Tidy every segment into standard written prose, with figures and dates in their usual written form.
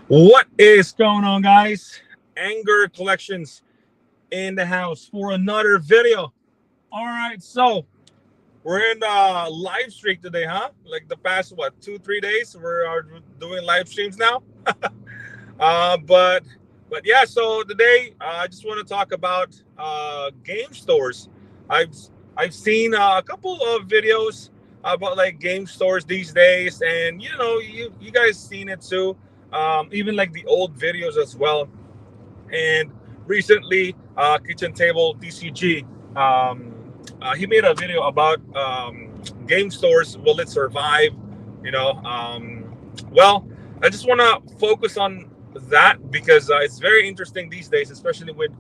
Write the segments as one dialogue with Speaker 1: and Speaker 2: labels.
Speaker 1: What is going on, guys? Anger Collections in the house for another video. All right, so we're in live streak today, huh? Like the past what 2 3 days, we are doing live streams now. uh, but but yeah, so today I just want to talk about game stores. I've I've seen a couple of videos about like game stores these days, and you guys seen it too. Even like the old videos as well. And recently, Kitchen Table TCG, he made a video about game stores. Will it survive? You know, well, I just want to focus on that because it's very interesting these days, especially with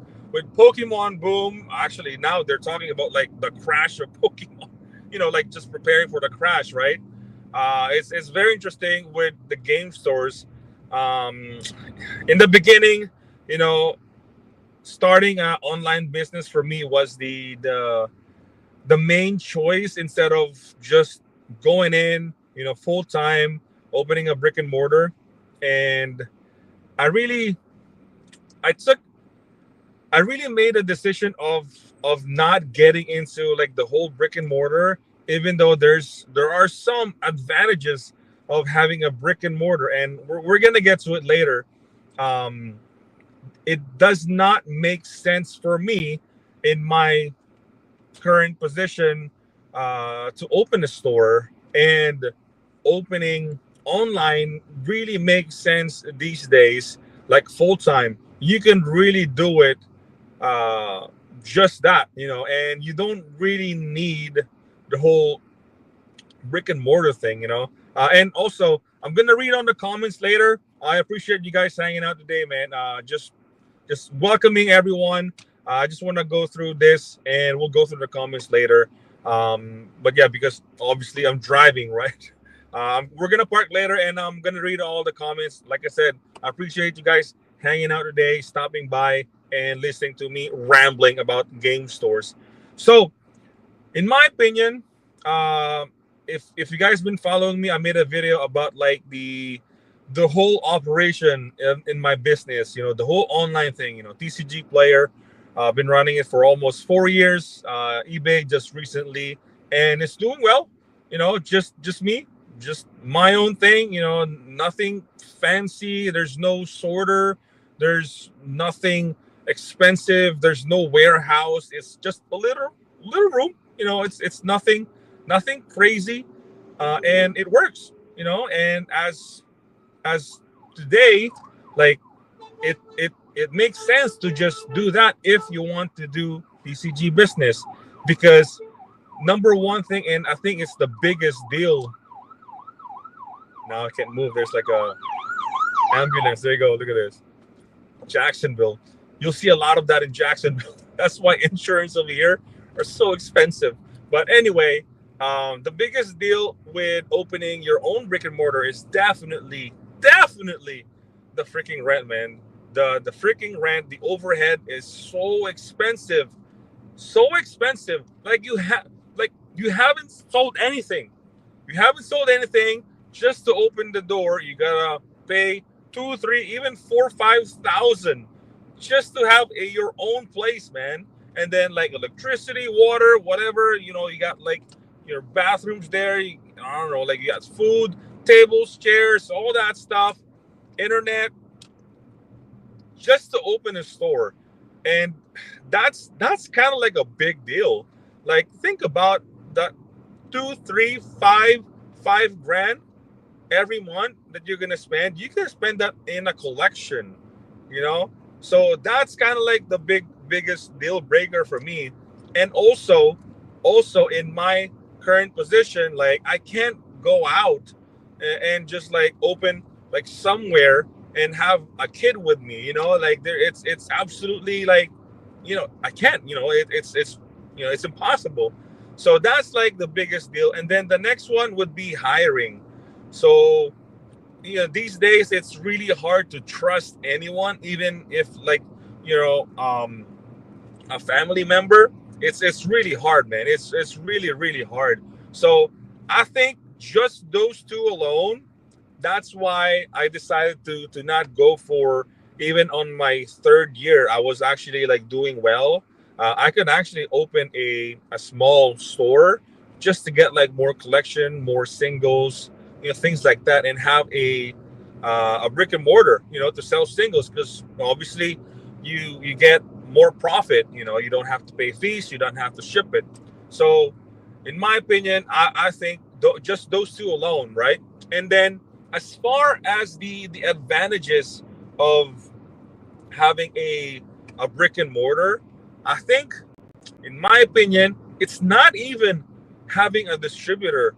Speaker 1: Pokemon boom. Actually, now they're talking about like the crash of Pokemon. Like just preparing for the crash, right? It's very interesting with the game stores. Um, in the beginning, you know, starting an online business for me was the main choice instead of just going in, full time, opening a brick and mortar. And I really, I took, I really made a decision of not getting into like the whole brick and mortar, even though there are some advantages of having a brick and mortar, and we're gonna get to it later. Um, it does not make sense for me in my current position to open a store, and opening online really makes sense these days, like full time. You can really do it, uh, just that, and you don't really need the whole brick and mortar thing, and also, I'm gonna read on the comments later. I appreciate you guys hanging out today, man. Just welcoming everyone. I just want to go through this, and we'll go through the comments later. But yeah, because obviously I'm driving, right? We're gonna park later, and I'm gonna read all the comments. Like I said, I appreciate you guys hanging out today, stopping by, and listening to me rambling about game stores. So, in my opinion, uh, if you guys been following me, I made a video about like the whole operation in my business. The whole online thing. Tcgplayer. Been running it for almost 4 years. eBay just recently, and it's doing well. Just me, just my own thing. Nothing fancy. There's no sorter. There's nothing expensive. There's no warehouse. It's just a little room. It's nothing crazy, and it works. And as today, like it makes sense to just do that if you want to do PCG business, because number one thing, and I think it's the biggest deal. Now I can't move. There's like a ambulance. There you go. Look at this. Jacksonville. You'll see a lot of that in Jacksonville. That's why insurance over here are so expensive. But anyway, the biggest deal with opening your own brick and mortar is definitely the freaking rent, man. The freaking rent, the overhead is so expensive, so expensive. Like you haven't sold anything. You haven't sold anything just to open the door. You gotta pay two, three, even 4, 5,000 just to have your own place, man. And then like electricity, water, whatever. You got like your bathrooms there. I don't know, like you got food, tables, chairs, all that stuff, internet, just to open a store. And that's kind of like a big deal. Like think about that, 2, 3, 5 grand every month that you're gonna spend. You can spend that in a collection, you know. So that's kind of like the biggest deal breaker for me. And also in my current position, like I can't go out and just like open like somewhere and have a kid with me, like there it's absolutely like, I can't, it's impossible. So that's like the biggest deal. And then the next one would be hiring. So these days it's really hard to trust anyone, even if like, a family member. It's really hard, man. It's really hard. So I think just those two alone that's why I decided to not go for, even on my third year. I was actually like doing well. I could actually open a small store just to get like more collection, more singles, things like that, and have a brick and mortar, to sell singles, because obviously you get more profit. You don't have to pay fees, you don't have to ship it. So in my opinion, I think just those two alone, right? And then as far as the advantages of having a brick and mortar, I think, in my opinion, it's not even having a distributor.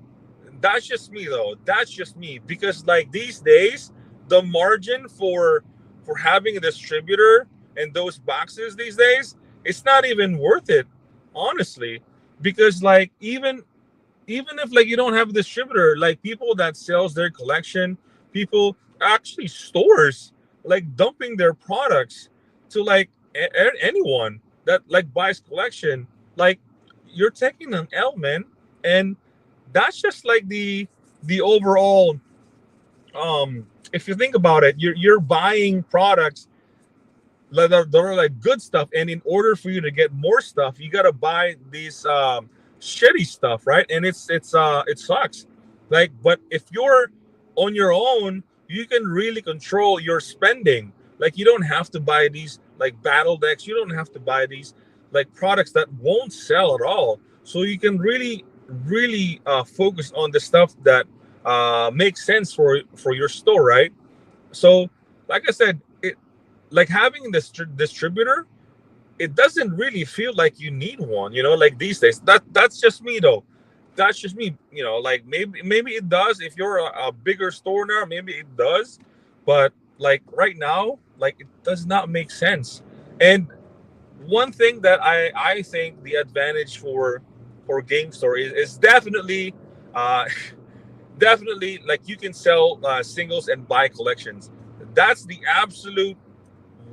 Speaker 1: That's just me though. That's just me, because like these days, the margin for having a distributor and those boxes these days, it's not even worth it, honestly. Because like even if like you don't have a distributor, like people that sells their collection, people, actually stores, like dumping their products to like anyone that like buys collection, like you're taking an L, man. And that's just like the overall, if you think about it, you're buying products that are like good stuff, and in order for you to get more stuff, you gotta buy these shitty stuff, right? And it sucks. Like, but if you're on your own, you can really control your spending. Like, you don't have to buy these like battle decks, you don't have to buy these like products that won't sell at all. So you can really focus on the stuff that makes sense for your store, right? So like I said, like having this distributor, it doesn't really feel like you need one, like these days. That's just me though. That's just me, like maybe it does if you're a bigger store now, maybe it does. But like right now, like it does not make sense. And one thing that I think the advantage for game store is definitely uh definitely, like, you can sell singles and buy collections. That's the absolute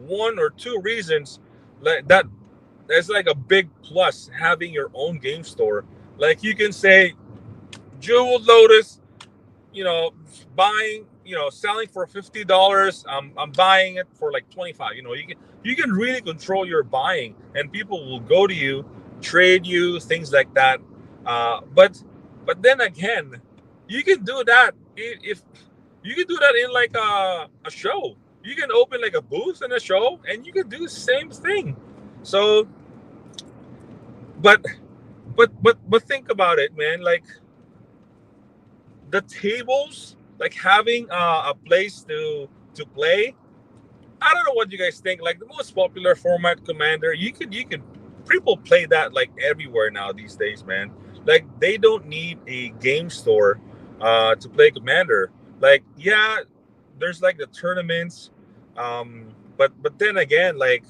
Speaker 1: one or two reasons, like that. There's like a big plus having your own game store. Like, you can say Jewel Lotus, buying, selling for $50. I'm buying it for like 25. You can really control your buying, and people will go to you, trade you, things like that. But then again, you can do that if you can do that in like a show. You can open like a booth in a show, and you can do the same thing. So, but but think about it, man. Like, the tables, like having a place to play. I don't know what you guys think. Like, the most popular format, Commander, you can people play that like everywhere now these days, man. Like, they don't need a game store to play Commander. Like, yeah, there's like the tournaments, but then again, like,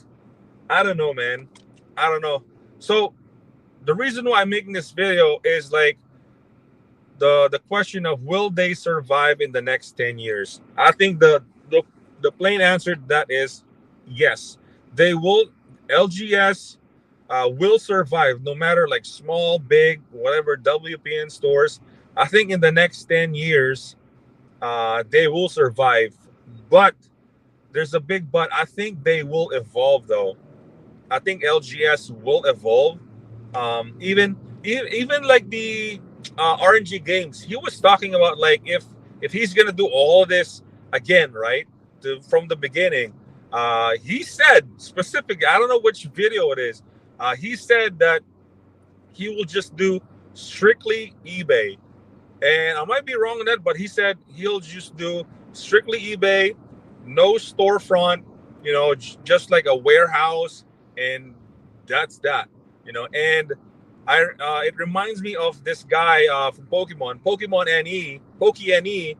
Speaker 1: I don't know, man. I don't know. So the reason why I'm making this video is like the question of, will they survive in the next 10 years? I think the plain answer to that is yes. They will. LGS will survive, no matter like small, big, whatever WPN stores. I think in the next 10 years, they will survive. But there's a big but. I think they will evolve, though. I think LGS will evolve. Even like the RNG games, he was talking about, like, if he's gonna do all this again, right? From the beginning, he said specifically. I don't know which video it is. He said that he will just do strictly eBay, and I might be wrong on that, but he said he'll just do strictly eBay, no storefront, just like a warehouse, and that's that. And it reminds me of this guy from Pokemon NE, Poke NE.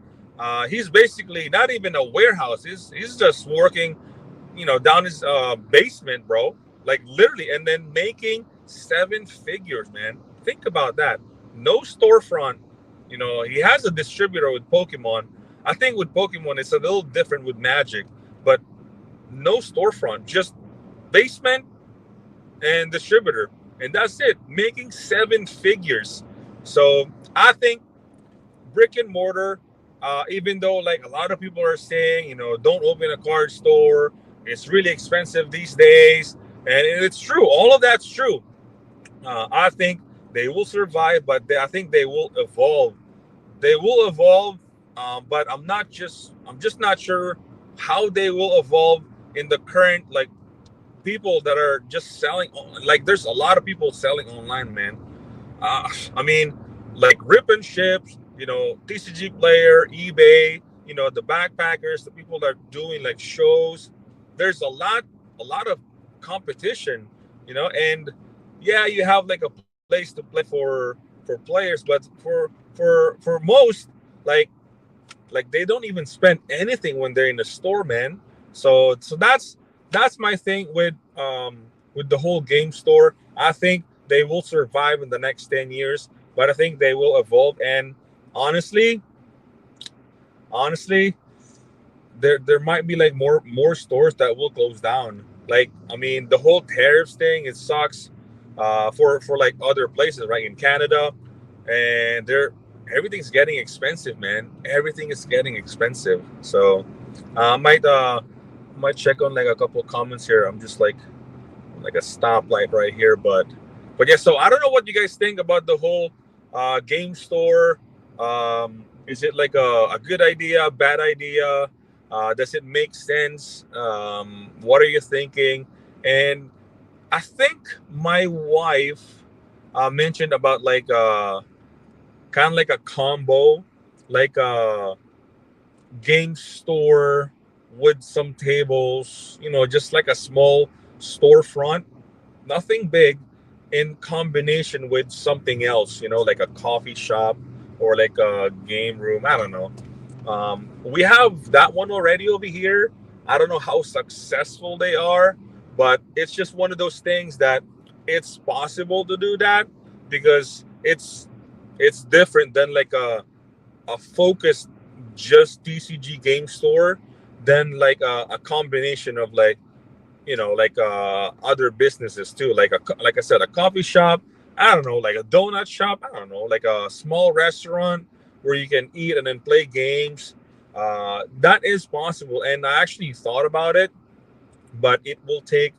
Speaker 1: He's basically not even a warehouse. He's just working, down his basement, bro. Like, literally, and then making seven figures, man. Think about that. No storefront. He has a distributor with Pokemon. I think with Pokemon it's a little different with Magic, but no storefront, just basement and distributor, and that's it, making seven figures. So I think brick and mortar Even though like a lot of people are saying, don't open a card store, it's really expensive these days, and it's true. All of that's true. I think they will survive, but I think they will evolve. They will evolve, but I'm just not sure how they will evolve in the current like people that are just selling. Like, there's a lot of people selling online, man. I mean, like Rip and Ships, Tcgplayer, eBay, the backpackers, the people that are doing like shows. There's a lot of competition, and yeah, you have like a place to play for players, but for most, like they don't even spend anything when they're in the store, man. So that's my thing with the whole game store. I think they will survive in the next 10 years, but I think they will evolve. And honestly, honestly, there might be like more stores that will close down. Like, I mean, the whole tariffs thing, it sucks for like other places, right? In Canada, and they're everything's getting expensive, man. Everything is getting expensive. So might check on like a couple of comments here. I'm just like a stoplight right here, but yeah. So I don't know what you guys think about the whole game store. Is it like a good idea, bad idea? Does it make sense? What are you thinking? And I think my wife mentioned about like kind of like a combo, like a game store with some tables, just like a small storefront, nothing big, in combination with something else, like a coffee shop or like a game room. I don't know. We have that one already over here. I don't know how successful they are, but it's just one of those things that it's possible to do that because it's different than like a focused just TCG game store than like a combination of like like other businesses too, like like I said, a coffee shop. I don't know, like a donut shop. I don't know, like a small restaurant where you can eat and then play games. That is possible, and I actually thought about it, but it will take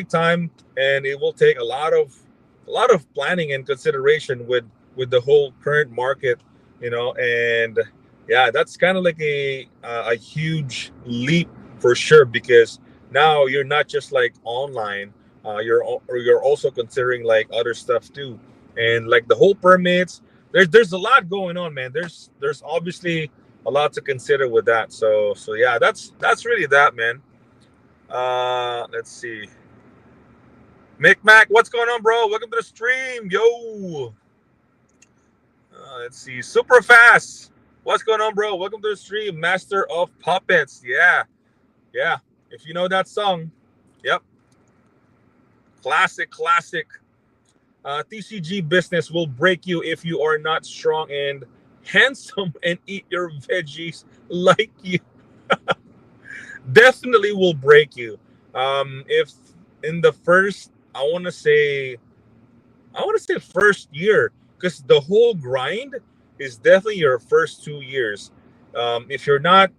Speaker 1: time, and it will take a lot of planning and consideration with the whole current market, and yeah, that's kind of like a huge leap for sure, because now you're not just like online, you're also considering like other stuff too, and like the whole permits. There's a lot going on, man. There's obviously a lot to consider with that. So yeah, that's really that, man. Let's see. Mick Mac, what's going on, bro? Welcome to the stream, yo. Let's see. Super fast. What's going on, bro? Welcome to the stream. Master of Puppets. Yeah, yeah. If you know that song, yep. Classic. TCG business will break you if you are not strong and handsome and eat your veggies like you. Definitely will break you. If in the first, I want to say first year, because the whole grind is definitely your first 2 years. If you're not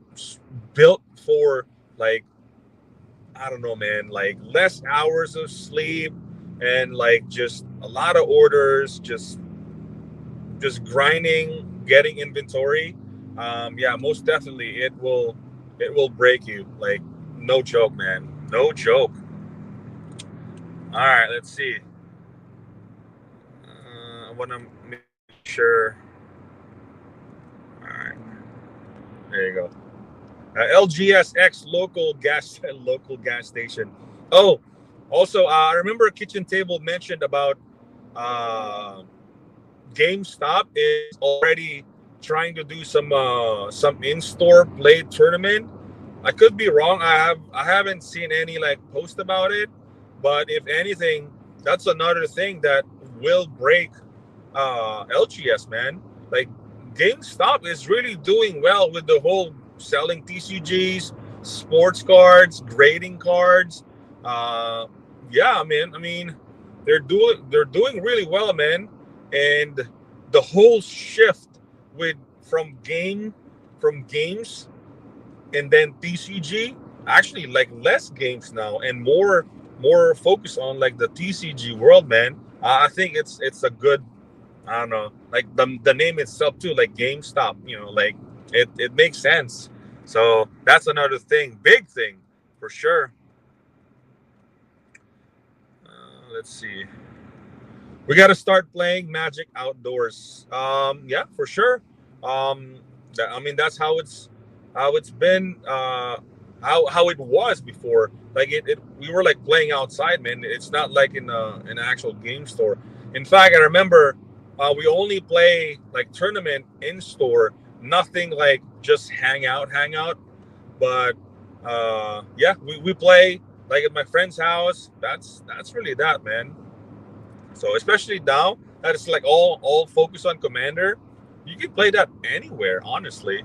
Speaker 1: built for like, I don't know, man, like less hours of sleep and like just a lot of orders, just grinding, getting inventory. Yeah, most definitely it will break you. Like, no joke, man. No joke. All right, let's see. I want to make sure. All right, there you go. LGSX local gas station. Oh, also, I remember Kitchen Table mentioned about uh, GameStop is already trying to do some in-store play tournament. I could be wrong. I haven't seen any like post about it, but if anything, that's another thing that will break LGS, man. Like, GameStop is really doing well with the whole selling TCGs, sports cards, grading cards. Uh, yeah, man. I mean, they're doing really well, man. And the whole shift with from game from games, and then TCG actually like less games now and more focus on like the TCG world, man. I think it's a good, I don't know, like the name itself too, like GameStop, like it makes sense. So that's another thing, big thing for sure. Let's see. We got to start playing Magic outdoors. Yeah, for sure. I mean, that's how it's been. How it was before. Like we were like playing outside, man. It's not like in an actual game store. In fact, I remember we only play like tournament in store. Nothing like just hang out. But yeah, we play like at my friend's house. That's really that, man. So especially now that it's like all focused on Commander, you can play that anywhere, honestly.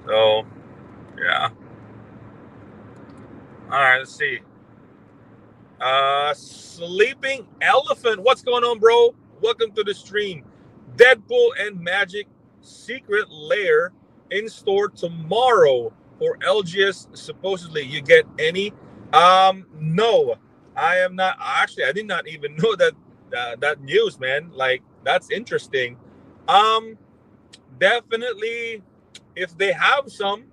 Speaker 1: So yeah. All right, let's see. Sleeping Elephant, what's going on, bro? Welcome to the stream. Deadpool and Magic Secret Lair in store tomorrow for LGS. Supposedly, you get any? No, I am not. Actually, I did not even know that news, man. Like that's interesting. Um, Definitely, if they have some,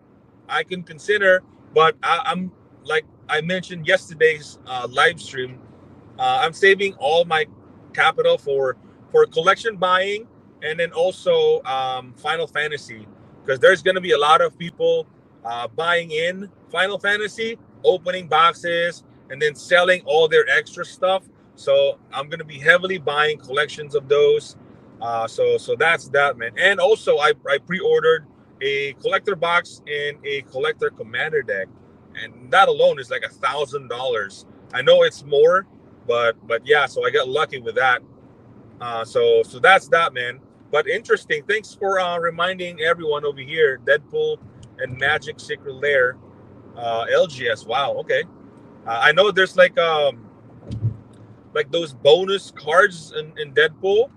Speaker 1: I can consider. But I'm like I mentioned yesterday's live stream. I'm saving all my capital for collection buying, and then also Final Fantasy, because there's gonna be a lot of people buying in Final Fantasy, opening boxes, and then selling all their extra stuff. So I'm gonna be heavily buying collections of those. So that's that, man. And also I pre-ordered a collector box and a collector commander deck, and that alone is like $1,000. I know it's more, but yeah. So I got lucky with that. So that's that, man. But interesting. Thanks for reminding everyone over here. Deadpool and Magic Secret Lair, LGS. Wow. Okay. I know there's like those bonus cards in Deadpool.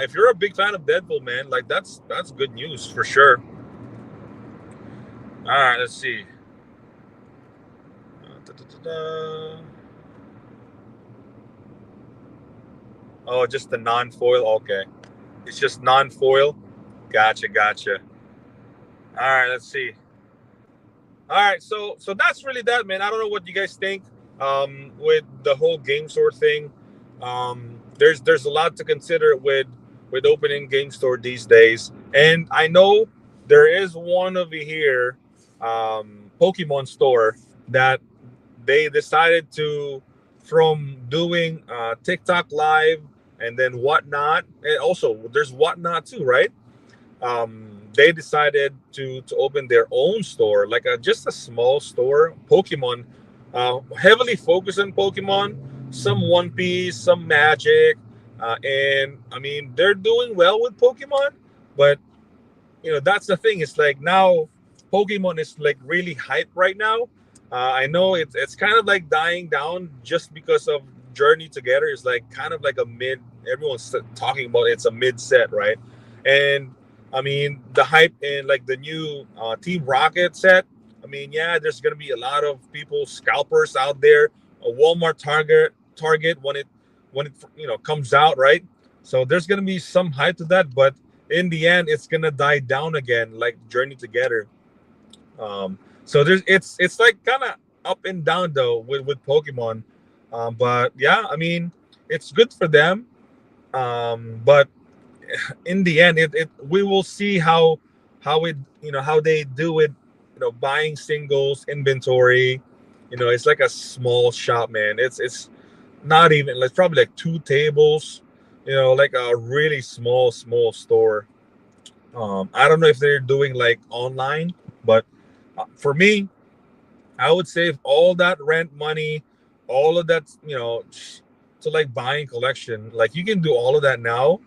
Speaker 1: If you're a big fan of Deadpool, man, like that's good news for sure. All right, let's see. Oh, just the non-foil. Okay, it's just non-foil. Gotcha. All right, let's see. All right, so that's really that, man. I don't know what you guys think with the whole game store thing. There's a lot to consider with opening game store these days, and I know there is one over here, Pokemon store, that they decided to, from doing TikTok live and then whatnot, and also there's whatnot too, right? They decided to open their own store, like just a small store, Pokemon, heavily focused on Pokemon, some One Piece, some Magic, and I mean they're doing well with Pokemon, but that's the thing. It's like now Pokemon is like really hype right now. I know it's kind of like dying down just because of Journey Together is like kind of like a mid. Everyone's talking about it's a mid set, right? And I mean the hype in like the new Team Rocket set. I mean, yeah, there's gonna be a lot of people scalpers out there. A Walmart Target when it comes out, right? So there's gonna be some hype to that, but in the end, it's gonna die down again, like Journey Together. So it's like kind of up and down though with Pokemon. But yeah, I mean, it's good for them. But in the end, it we will see how they do it. Buying singles inventory. It's like a small shop, man. It's not even like probably like two tables. Like a really small store. I don't know if they're doing like online, but for me, I would save all that rent money, all of that, to like buying collection. Like you can do all of that now.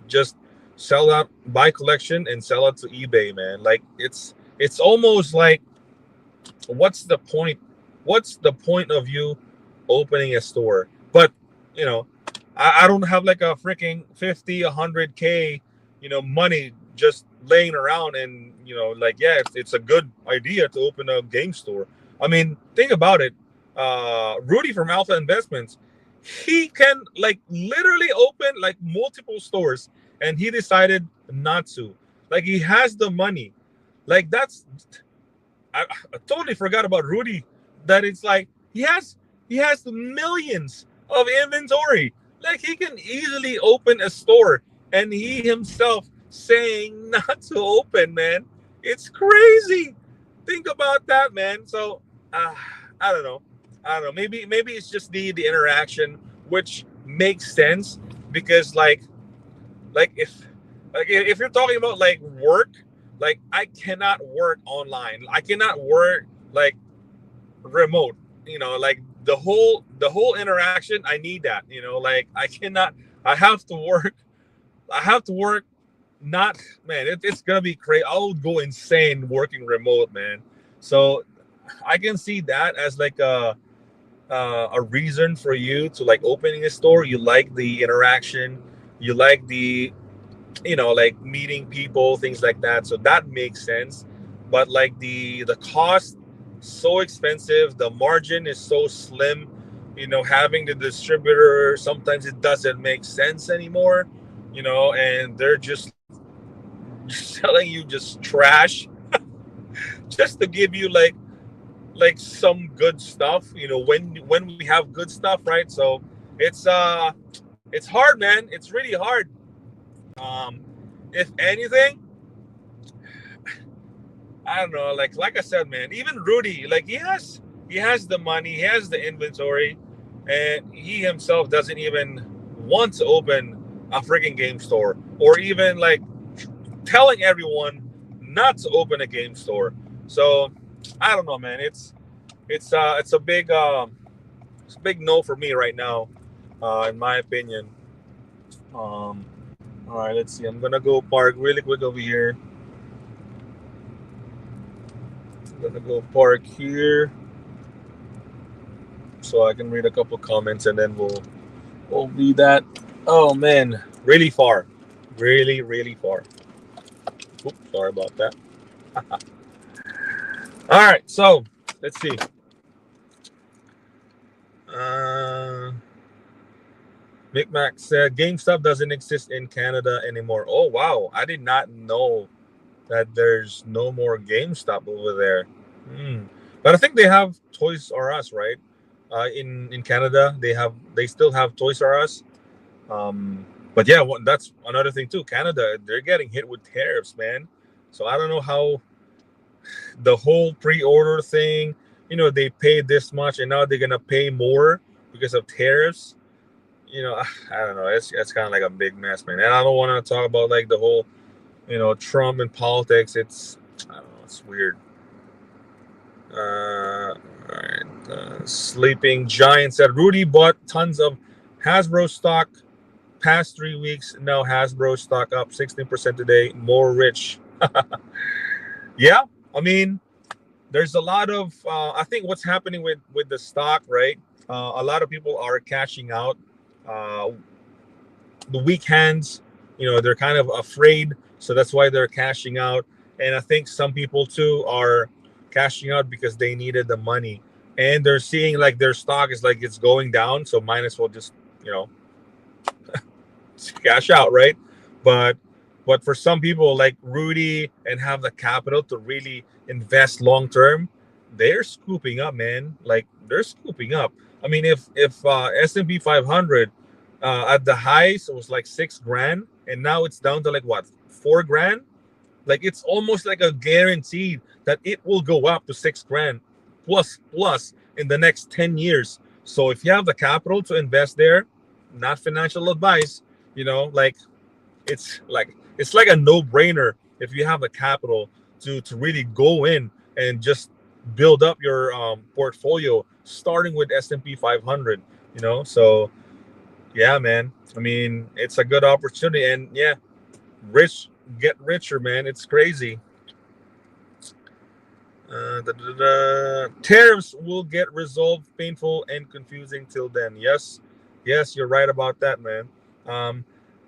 Speaker 1: Just sell out, buy collection, and sell it to eBay, man. Like it's almost like, what's the point? What's the point of you opening a store? But you know, I don't have like a freaking 50, 100K, money just laying around, and like, yeah, it's a good idea to open a game store. I mean, think about it. Rudy from Alpha Investments, he can like literally open like multiple stores, and he decided not to. Like, he has the money. Like, I totally forgot about Rudy. That it's like he has the millions of inventory. Like, he can easily open a store, and he himself saying not to open, man. It's crazy. Think about that, man. So, uh, I don't know. I don't know. Maybe it's just the interaction, which makes sense because if you're talking about like work, like, I cannot work online. I cannot work like remote. Like the whole interaction. I need that. Like, I cannot. I have to work. I have to work. Not, man. It's gonna be crazy. I'll go insane working remote, man. So I can see that as like a reason for you to like opening a store. You like the interaction. You like the like meeting people, things like that. So that makes sense. But like the cost, so expensive. The margin is so slim. Having the distributor, sometimes it doesn't make sense anymore. And they're just selling you just trash just to give you like some good stuff. When we have good stuff, right? So it's hard, man. It's really hard. Um, if anything, I don't know. Like I said, man. Even Rudy, like, he has the money, he has the inventory, and he himself doesn't even want to open a freaking game store, or even like telling everyone not to open a game store. So I don't know, man. It's a big no for me right now, in my opinion. Um, all right, let's see. I'm gonna go park really quick over here. I'm gonna go park here so I can read a couple comments, and then we'll read that. Oh man, really far, really really far. Oops, sorry about that. All right, so let's see. Uh, Micmac said GameStop doesn't exist in Canada anymore. Oh wow, I did not know that there's no more GameStop over there. Hmm. But I think they have Toys R Us, right? In Canada, they still have Toys R Us. But yeah, that's another thing too. Canada, they're getting hit with tariffs, man. So I don't know how the whole pre-order thing. They paid this much, and now they're gonna pay more because of tariffs. I don't know. It's kind of like a big mess, man. And I don't want to talk about like the whole, Trump and politics. I don't know. It's weird. All right. Sleeping Giant said Rudy bought tons of Hasbro stock past 3 weeks. Now Hasbro stock up 16% today. More rich. Yeah. I mean, there's a lot of. I think what's happening with the stock, right? A lot of people are cashing out. Uh, the weak hands, they're kind of afraid, so that's why they're cashing out. And I think some people too are cashing out because they needed the money, and they're seeing like their stock is like it's going down, so might as well just you know cash out, right? But for some people like Rudy and have the capital to really invest long term, they're scooping up, man. Like, they're scooping up. I mean, if S&P 500 at the highs it was like 6 grand, and now it's down to like what, 4 grand. Like, it's almost like a guaranteed that it will go up to 6 grand plus in the next 10 years. So if you have the capital to invest there, not financial advice, like, it's like a no-brainer if you have the capital to really go in and just build up your portfolio starting with S&P 500. So yeah, man. I mean, it's a good opportunity, and yeah, rich get richer, man. It's crazy. Tariffs will get resolved, painful and confusing till then. Yes, you're right about that, man. um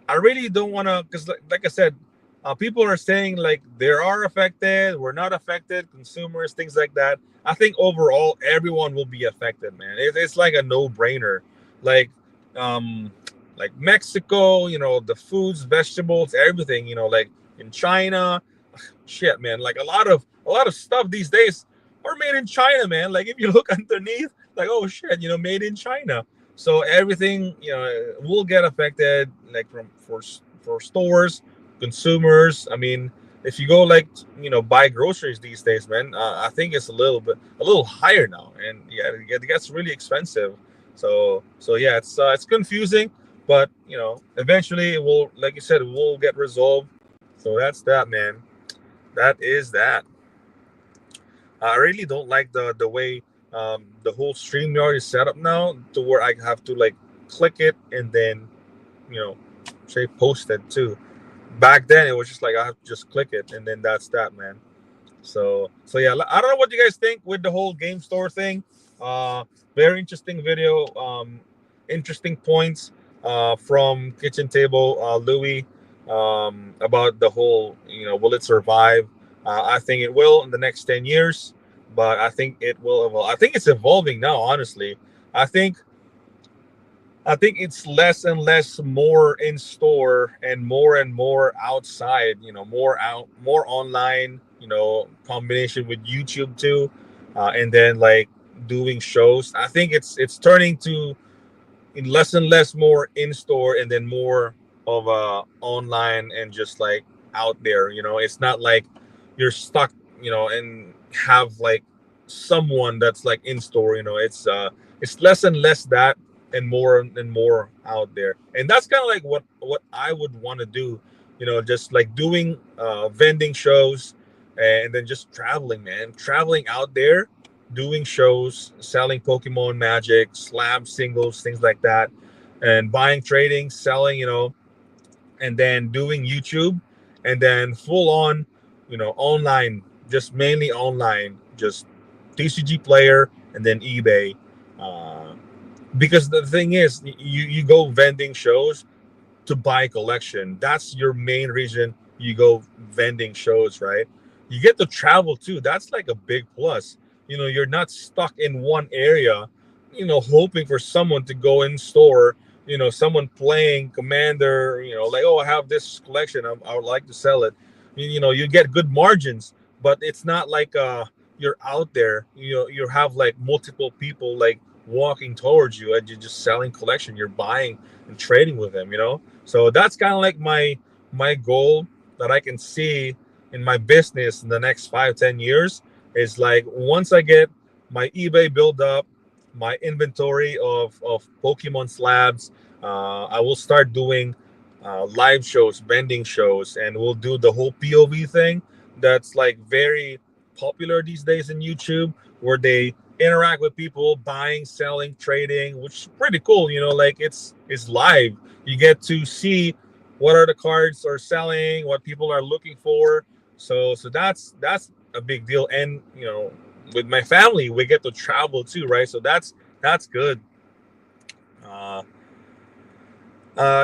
Speaker 1: I really don't want to, because like I said, People are saying like they are affected, we're not affected, consumers, things like that. I think overall everyone will be affected, man. It's like a no-brainer. Like, um, like Mexico, the foods, vegetables, everything. Like in China, shit, man. Like a lot of stuff these days are made in China, man. Like if you look underneath, like oh shit, made in China. So everything, will get affected, like for stores, consumers. I mean, if you go like buy groceries these days, man, I think it's a little higher now, and yeah, it gets really expensive. So yeah, it's confusing, but eventually it will, like you said, it will get resolved. So that's that, man. That is that. I really don't like the way the whole StreamYard is set up now, to where I have to like click it and then you know say post it too. Back then it was just like I have to just click it and then that's that, man. So yeah, I don't know what you guys think with the whole game store thing. Uh, Very interesting video. Interesting points from Kitchen Table Louis, about the whole. Will it survive? I think it will in the next 10 years, but I think it will evolve. I think it's evolving now. Honestly, I think I think it's less and less more in store and more outside, more out, more online, combination with YouTube too. And then like doing shows. I think it's turning to in less and less more in store and then more of online and just like out there. It's not like you're stuck, and have like someone that's like in store. It's less and less that and more out there. And that's kind of like what I would want to do. Just like doing vending shows and then just traveling, man, traveling out there, doing shows, selling Pokemon Magic, slab singles, things like that, and buying, trading, selling, and then doing YouTube, and then full on, online, just mainly online, just Tcgplayer and then eBay. Uh, because the thing is, you go vending shows to buy collection. That's your main reason you go vending shows, right? You get to travel too. That's like a big plus. You're not stuck in one area, hoping for someone to go in store, someone playing Commander, like, oh, I have this collection. I would like to sell it. You get good margins, but it's not like you're out there, you have like multiple people like walking towards you and you're just selling collection. You're buying and trading with them, so that's kind of like my goal that I can see in my business in the next 5-10 years is like once I get my eBay build up, my inventory of Pokemon slabs, I will start doing live shows, vending shows, and we'll do the whole POV thing that's like very popular these days in YouTube, where they interact with people buying, selling, trading, which is pretty cool. Like it's live. You get to see what are the cards are selling, what people are looking for. So that's a big deal. And with my family, we get to travel too, right? So that's good. Uh,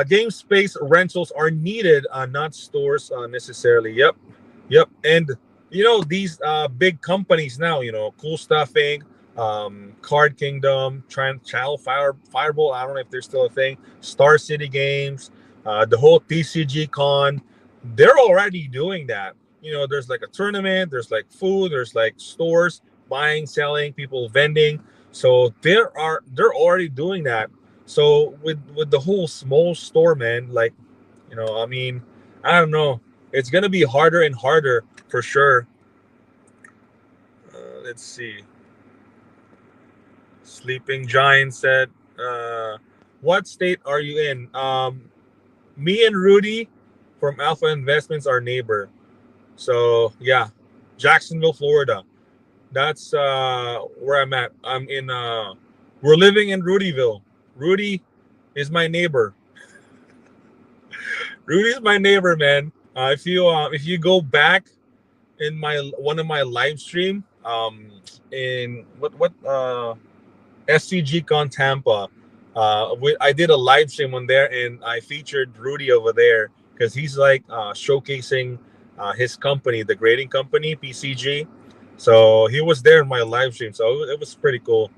Speaker 1: Game space rentals are needed, not stores necessarily. Yep. And these big companies now, Cool Stuffing, Card Kingdom, Channel Fireball. I don't know if they're still a thing. Star City Games, the whole TCG Con, they're already doing that. There's like a tournament, there's like food, there's like stores buying, selling, people vending. So they're already doing that. So with the whole small store, man, like, I mean, I don't know. It's gonna be harder and harder for sure. Let's see. Sleeping Giant said, "What state are you in?" Me and Rudy from Alpha Investments are neighbor. So yeah, Jacksonville, Florida. That's where I'm at. We're living in Rudyville. Rudy is my neighbor. Rudy's my neighbor, man. If you go back in my one of my live stream, in what SCG Con Tampa, I did a live stream on there and I featured Rudy over there because he's like showcasing his company, the grading company, PCG. So he was there in my live stream, so it was pretty cool.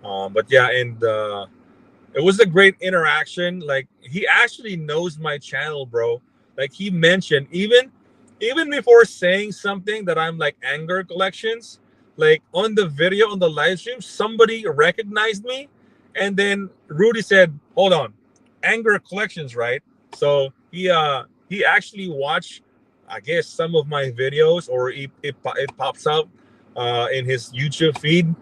Speaker 1: But yeah, and it was a great interaction. Like he actually knows my channel, bro. Like he mentioned even before saying something that I'm like anger collections, like on the video on the live stream, somebody recognized me, and then Rudy said, "Hold on, anger collections, right?" So he actually watched, I guess, some of my videos, or it pops up in his YouTube feed,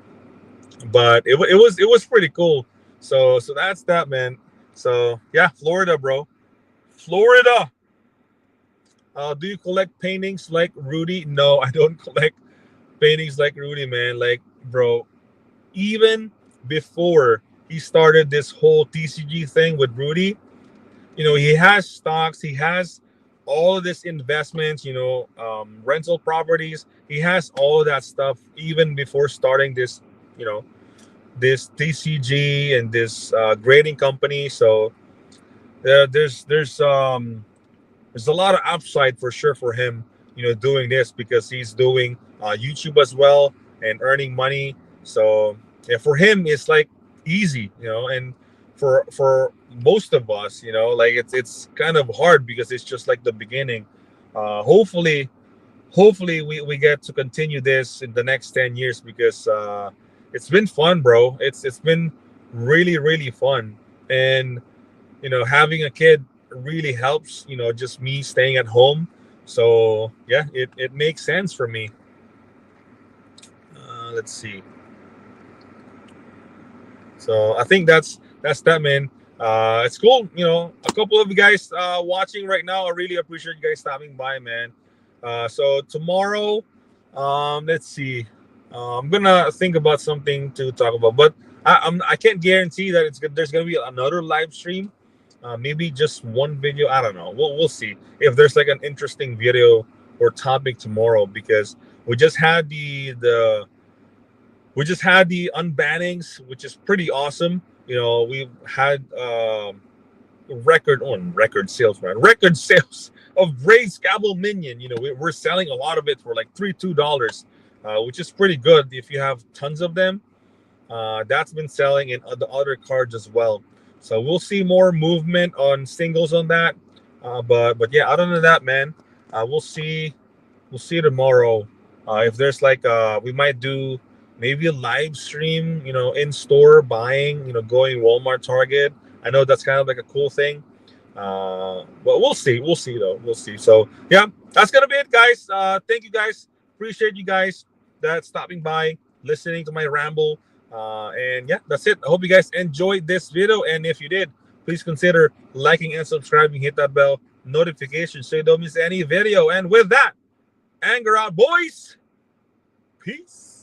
Speaker 1: but it was pretty cool. So that's that, man. So yeah, Florida, bro. Florida. Do you collect paintings like Rudy? No, I don't collect paintings like Rudy, man. Like, bro, even before he started this whole TCG thing with Rudy, he has stocks, he has all of this investments, rental properties. He has all of that stuff even before starting you know, this TCG and this grading company. So there's a lot of upside for sure for him, doing this, because he's doing YouTube as well and earning money. So yeah, for him it's like easy, and for most of us, like it's kind of hard because it's just like the beginning. Hopefully we get to continue this in the next 10 years, because it's been fun, bro. It's been really, really fun. And having a kid really helps, just me staying at home. So yeah, it makes sense for me. Let's see. So I think that's that, man. It's cool, a couple of you guys watching right now. I really appreciate you guys stopping by, man. So tomorrow, let's see. I'm gonna think about something to talk about, but I can't guarantee that there's gonna be another live stream. Maybe just one video. I don't know. We'll see if there's like an interesting video or topic tomorrow, because we just had the unbannings, which is pretty awesome. We've had record sales, man. Record sales of Ray's Scabble Minion. We're selling a lot of it for like $2, which is pretty good if you have tons of them. That's been selling in the other cards as well. So we'll see more movement on singles on that. But yeah, other than that, man, we'll see tomorrow. If there's like we might do maybe a live stream, in store buying, going Walmart, Target. I know that's kind of like a cool thing. But we'll see. We'll see though. We'll see. So yeah, that's gonna be it, guys. Thank you guys. Appreciate you guys that stopping by, listening to my ramble. And yeah, that's it. I hope you guys enjoyed this video. And if you did, please consider liking and subscribing. Hit that bell notification so you don't miss any video. And with that, anger out, boys. Peace.